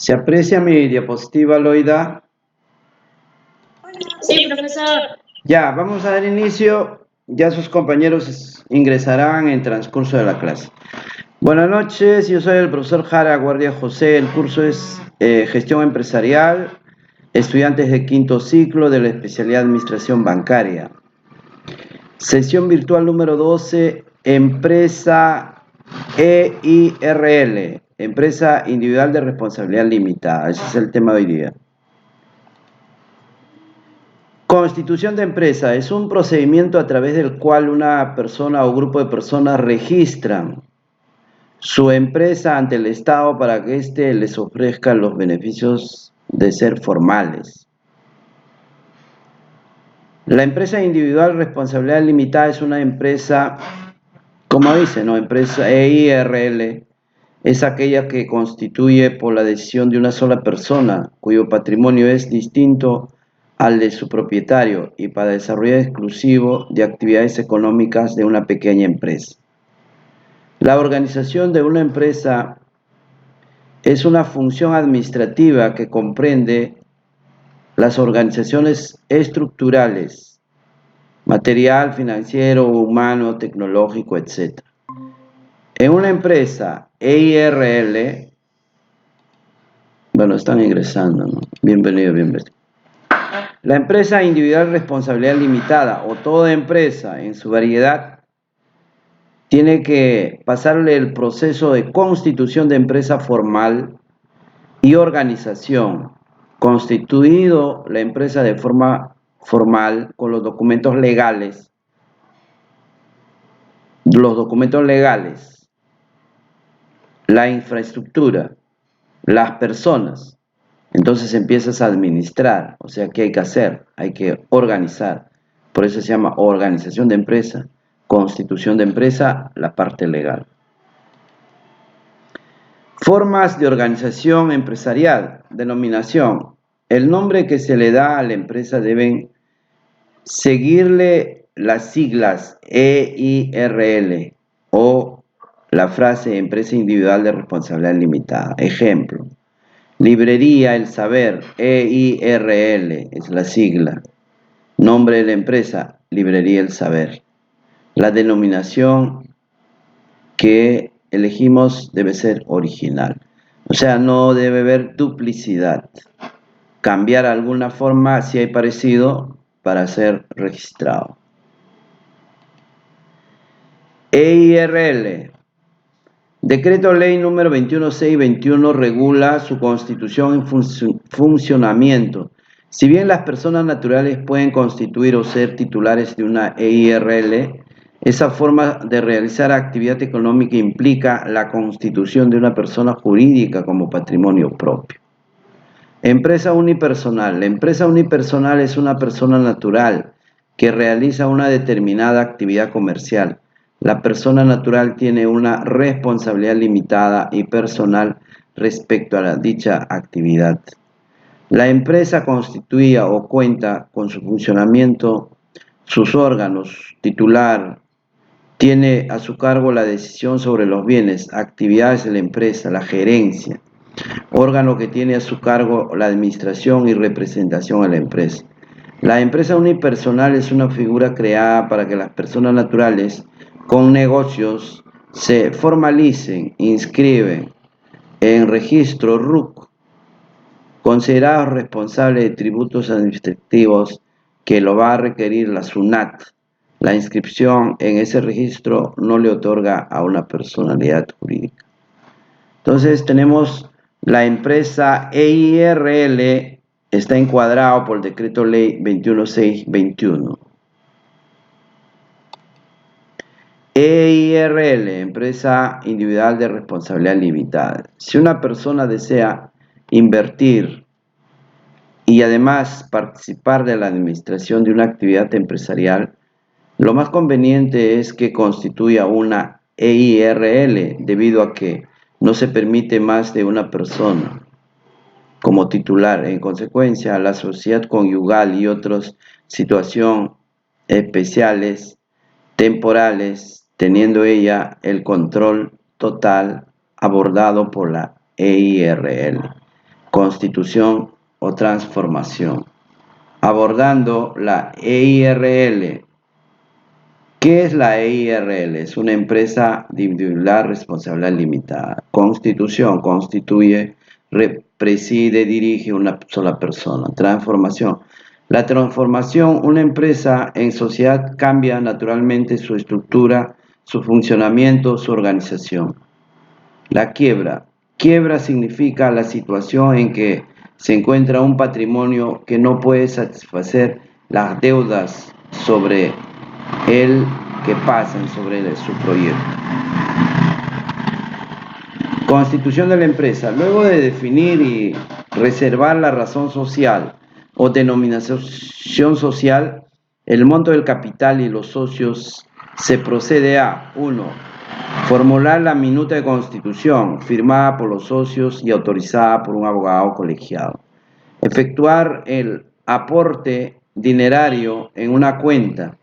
¿Se aprecia mi diapositiva, Loida? Sí, profesor. Ya, vamos a dar inicio. Ya sus compañeros ingresarán en transcurso de la clase. Buenas noches, yo soy el profesor Jara Guardia José. El curso es Gestión Empresarial, estudiantes de quinto ciclo de la especialidad Administración Bancaria. Sesión virtual número 12, Empresa EIRL, Empresa Individual de Responsabilidad Limitada. Ese es el tema de hoy día. Constitución de empresa es un procedimiento a través del cual una persona o grupo de personas registran su empresa ante el Estado para que éste les ofrezca los beneficios de ser formales. La empresa individual responsabilidad limitada es una empresa, como dice, ¿no? Empresa EIRL, es aquella que constituye por la decisión de una sola persona, cuyo patrimonio es distinto al de su propietario y para desarrollo exclusivo de actividades económicas de una pequeña empresa. La organización de una empresa es una función administrativa que comprende las organizaciones estructurales, material, financiero, humano, tecnológico, etc. En una empresa EIRL, bueno, están ingresando, ¿no? Bienvenido, bienvenido. La empresa individual responsabilidad limitada o toda empresa en su variedad tiene que pasarle el proceso de constitución de empresa formal y organización, constituido la empresa de forma formal con los documentos legales, la infraestructura, las personas. Entonces empiezas a administrar, o sea, ¿qué hay que hacer? Hay que organizar. Por eso se llama organización de empresa, constitución de empresa, la parte legal. Formas de organización empresarial, denominación. El nombre que se le da a la empresa deben seguirle las siglas EIRL o la frase empresa individual de responsabilidad limitada. Ejemplo. Librería El Saber, EIRL, es la sigla. Nombre de la empresa, Librería El Saber. La denominación que elegimos debe ser original. O sea, no debe haber duplicidad. Cambiar alguna forma si hay parecido para ser registrado. EIRL. Decreto Ley número 21621 regula su constitución y funcionamiento. Si bien las personas naturales pueden constituir o ser titulares de una EIRL, esa forma de realizar actividad económica implica la constitución de una persona jurídica como patrimonio propio. Empresa unipersonal. La empresa unipersonal es una persona natural que realiza una determinada actividad comercial. La persona natural tiene una responsabilidad limitada y personal respecto a dicha actividad. La empresa constituye o cuenta con su funcionamiento, sus órganos, titular, tiene a su cargo la decisión sobre los bienes, actividades de la empresa, la gerencia, órgano que tiene a su cargo la administración y representación a la empresa. La empresa unipersonal es una figura creada para que las personas naturales con negocios se formalicen, inscriben en registro RUC, considerados responsables de tributos administrativos que lo va a requerir la SUNAT. La inscripción en ese registro no le otorga a una personalidad jurídica. Entonces tenemos la empresa EIRL, está encuadrado por el decreto ley 21621. EIRL, empresa individual de responsabilidad limitada. Si una persona desea invertir y además participar de la administración de una actividad empresarial, lo más conveniente es que constituya una EIRL, debido a que no se permite más de una persona como titular. En consecuencia, la sociedad conyugal y otras situaciones especiales, temporales, teniendo ella el control total abordado por la EIRL. constitución o transformación. Abordando la EIRL. ¿Qué es la EIRL? Es una empresa de individual responsabilidad limitada. Constitución, constituye, preside, dirige una sola persona. Transformación. La transformación, una empresa en sociedad cambia naturalmente su estructura, su funcionamiento, su organización. La quiebra. Quiebra significa la situación en que se encuentra un patrimonio que no puede satisfacer las deudas sobre el que pasan sobre su proyecto. Constitución de la empresa. Luego de definir y reservar la razón social o denominación social, el monto del capital y los socios, se procede a 1. Formular la minuta de constitución firmada por los socios y autorizada por un abogado colegiado. Efectuar el aporte dinerario en una cuenta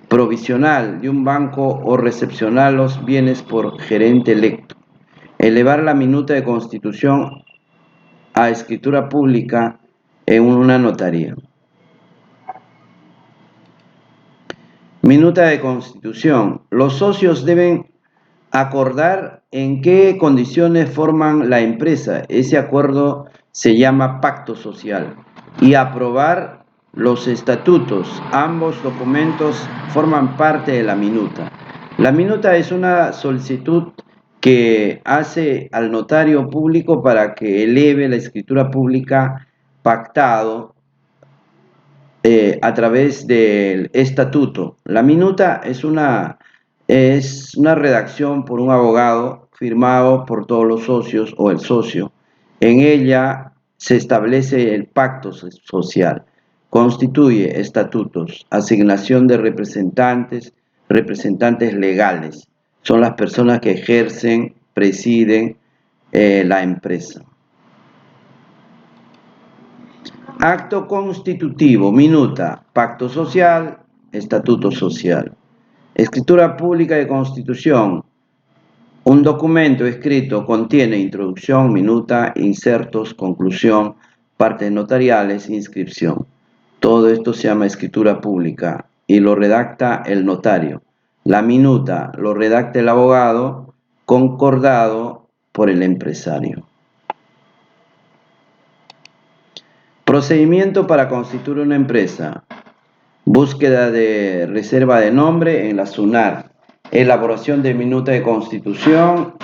provisional de un banco o recepcionar los bienes por gerente electo. Elevar la minuta de constitución a escritura pública en una notaría. Minuta de constitución. Los socios deben acordar en qué condiciones forman la empresa. Ese acuerdo se llama pacto social. Y aprobar los estatutos. Ambos documentos forman parte de la minuta. La minuta es una solicitud que hace al notario público para que eleve la escritura pública pactado a través del estatuto. La minuta es una redacción por un abogado firmado por todos los socios o el socio. En ella se establece el pacto social, constituye estatutos, asignación de representantes legales. Son las personas que ejercen, presiden la empresa. Acto constitutivo, minuta, pacto social, estatuto social. Escritura pública de constitución. Un documento escrito contiene introducción, minuta, insertos, conclusión, partes notariales, inscripción. Todo esto se llama escritura pública y lo redacta el notario. La minuta lo redacta el abogado, concordado por el empresario. Procedimiento para constituir una empresa. Búsqueda de reserva de nombre en la SUNAT. Elaboración de minuta de constitución.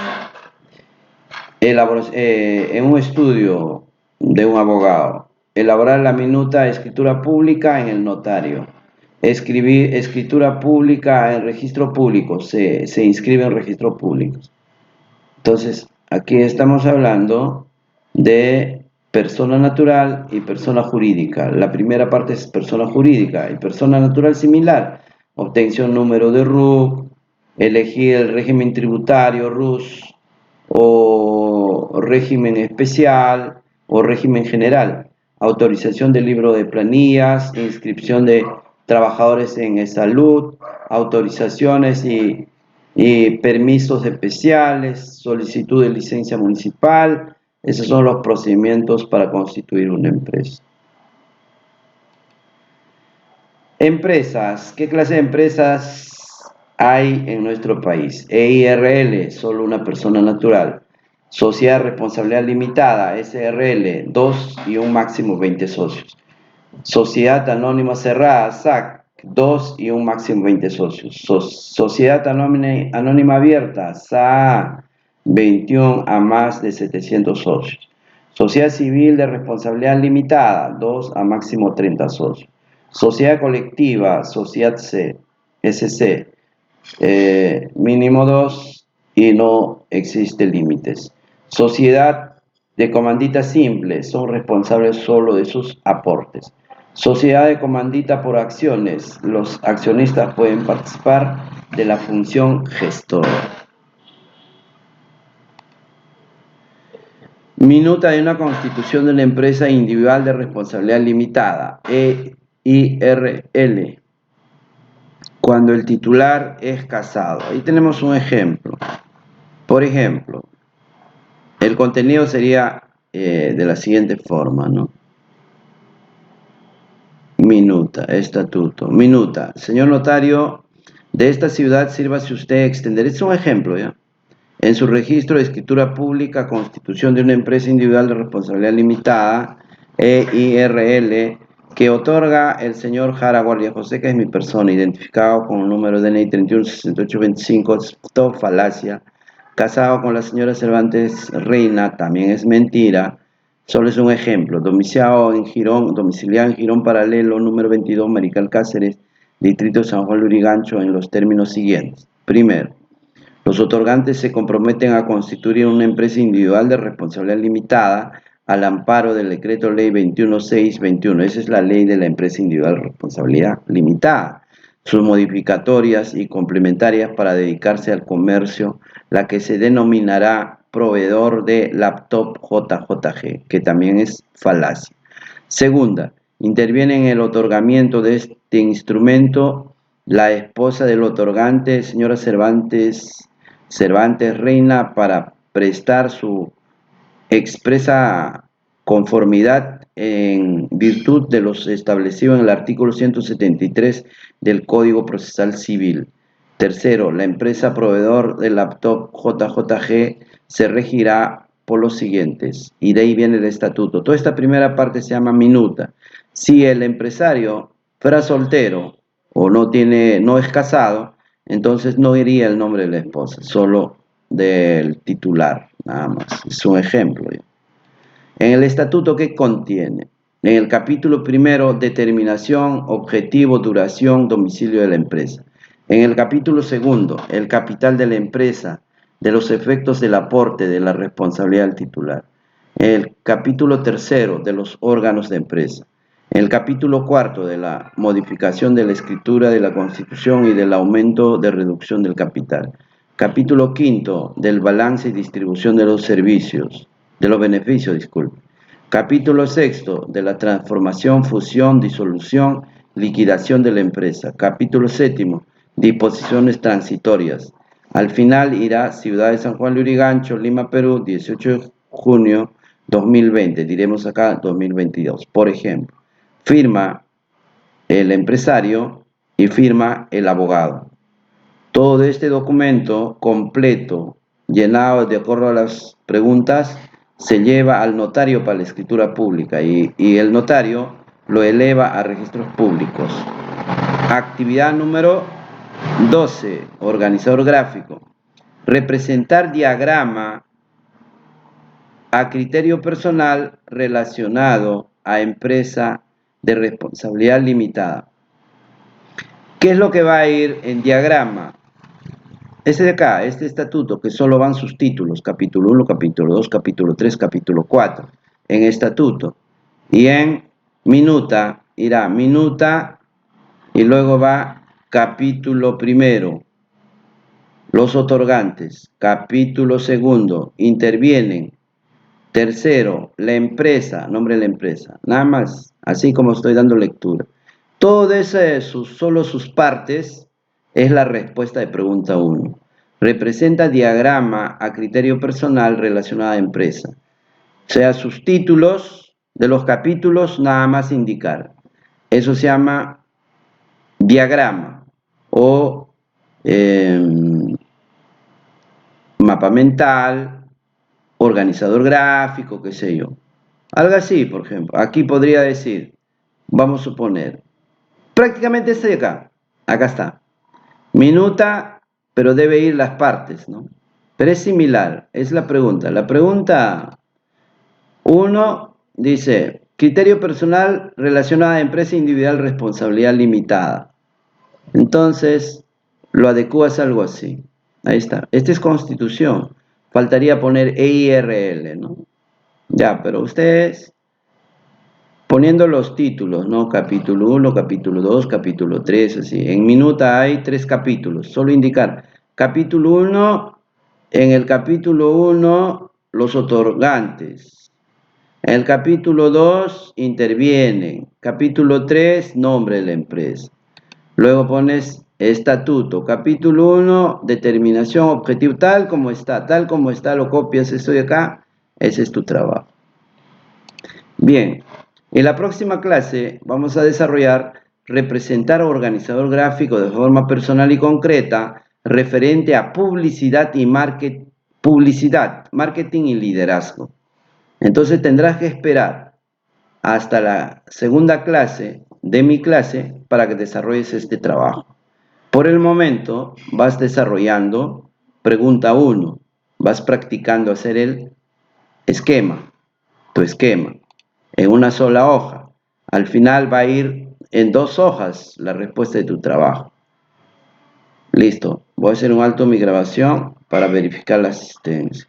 En un estudio de un abogado. Elaborar la minuta de escritura pública en el notario. Escribir escritura pública en registro público. Se inscribe en registro público. Entonces, aquí estamos hablando de persona natural y persona jurídica. La primera parte es persona jurídica y persona natural similar. Obtención número de RUC, elegir el régimen tributario RUS o régimen especial o régimen general. Autorización del libro de planillas, inscripción de trabajadores en salud, autorizaciones y permisos especiales, solicitud de licencia municipal. Esos son los procedimientos para constituir una empresa. Empresas. ¿Qué clase de empresas hay en nuestro país? EIRL, solo una persona natural. Sociedad de responsabilidad limitada, SRL, 2 y un máximo 20 socios. Sociedad anónima cerrada, SAC, 2 y un máximo 20 socios. Sociedad anónima abierta, SA, 21 a más de 700 socios. Sociedad civil de responsabilidad limitada, 2 a máximo 30 socios. Sociedad colectiva, sociedad C, SC, mínimo 2 y no existe límites. Sociedad de comandita simple, son responsables solo de sus aportes. Sociedad de comandita por acciones, los accionistas pueden participar de la función gestora. Minuta de una constitución de una empresa individual de responsabilidad limitada, EIRL, cuando el titular es casado. Ahí tenemos un ejemplo. Por ejemplo, el contenido sería de la siguiente forma, ¿no? Minuta, estatuto. Minuta. Señor notario, de esta ciudad sírvase usted extender. Es un ejemplo, ¿ya? En su registro de escritura pública, constitución de una empresa individual de responsabilidad limitada, EIRL, que otorga el señor Jara Guardia José, que es mi persona, identificado con el número de DNI 316825, es falacia, casado con la señora Cervantes Reina, también es mentira. Solo es un ejemplo. Domiciliado en Girón Paralelo, número 22, Marical Cáceres, Distrito San Juan Lurigancho, en los términos siguientes. Primero, los otorgantes se comprometen a constituir una empresa individual de responsabilidad limitada al amparo del decreto ley 21621. Esa es la ley de la empresa individual de responsabilidad limitada. Sus modificatorias y complementarias para dedicarse al comercio, la que se denominará proveedor de laptop JJG, que también es falacia. Segunda, interviene en el otorgamiento de este instrumento la esposa del otorgante, señora Cervantes Reina, para prestar su expresa conformidad en virtud de los establecidos en el artículo 173 del Código Procesal Civil. Tercero, la empresa proveedor del laptop JJG se regirá por los siguientes, y de ahí viene el estatuto. Toda esta primera parte se llama minuta. Si el empresario fuera soltero o no es casado, entonces no iría el nombre de la esposa, solo del titular, nada más. Es un ejemplo. En el estatuto, ¿qué contiene? En el capítulo primero, determinación, objetivo, duración, domicilio de la empresa. En el capítulo segundo, el capital de la empresa, de los efectos del aporte, de la responsabilidad del titular. En el capítulo tercero, de los órganos de empresa. En el capítulo cuarto, de la modificación de la escritura de la Constitución y del aumento de reducción del capital. Capítulo quinto, del balance y distribución de los servicios, de los beneficios, disculpe. Capítulo sexto, de la transformación, fusión, disolución, liquidación de la empresa. Capítulo séptimo, disposiciones transitorias. Al final irá Ciudad de San Juan Lurigancho, Lima, Perú, 18 de junio 2020, diremos acá 2022. Por ejemplo, firma el empresario y firma el abogado. Todo este documento completo, llenado de acuerdo a las preguntas, se lleva al notario para la escritura pública y el notario lo eleva a registros públicos. Actividad número 12, organizador gráfico. Representar diagrama a criterio personal relacionado a empresa de responsabilidad limitada. ¿Qué es lo que va a ir en diagrama? Este de acá, este estatuto, que solo van sus títulos, capítulo 1, capítulo 2, capítulo 3, capítulo 4, en estatuto. Y en minuta, irá minuta y luego va capítulo primero, los otorgantes. Capítulo segundo, intervienen. Tercero, la empresa, nombre de la empresa. Nada más, así como estoy dando lectura. Todo eso, solo sus partes, es la respuesta de pregunta 1. Representa diagrama a criterio personal relacionado a empresa. O sea, sus títulos de los capítulos nada más indicar. Eso se llama diagrama o mapa mental, organizador gráfico, qué sé yo. Algo así, por ejemplo. Aquí podría decir, vamos a suponer, prácticamente este de acá está. Minuta, pero debe ir las partes, ¿no? Pero es similar, es la pregunta. La pregunta 1 dice, criterio personal relacionado a empresa individual, responsabilidad limitada. Entonces, lo adecuas a algo así. Ahí está. Esta es Constitución. Faltaría poner EIRL, ¿no? Ya, pero ustedes poniendo los títulos, ¿no? Capítulo 1, capítulo 2, capítulo 3, así. En minuta hay 3 capítulos. Solo indicar capítulo 1, en el capítulo 1, los otorgantes. En el capítulo 2, intervienen. Capítulo 3, nombre de la empresa. Luego pones estatuto. Capítulo 1, determinación, objetivo, tal como está, lo copias esto de acá. Ese es tu trabajo. Bien, en la próxima clase vamos a desarrollar representar a organizador gráfico de forma personal y concreta referente a publicidad y marketing y liderazgo. Entonces tendrás que esperar hasta la segunda clase de mi clase para que desarrolles este trabajo. Por el momento vas desarrollando pregunta 1, vas practicando hacer el esquema, tu esquema, en una sola hoja. Al final va a ir en 2 hojas la respuesta de tu trabajo. Listo, voy a hacer un alto en mi grabación para verificar la asistencia.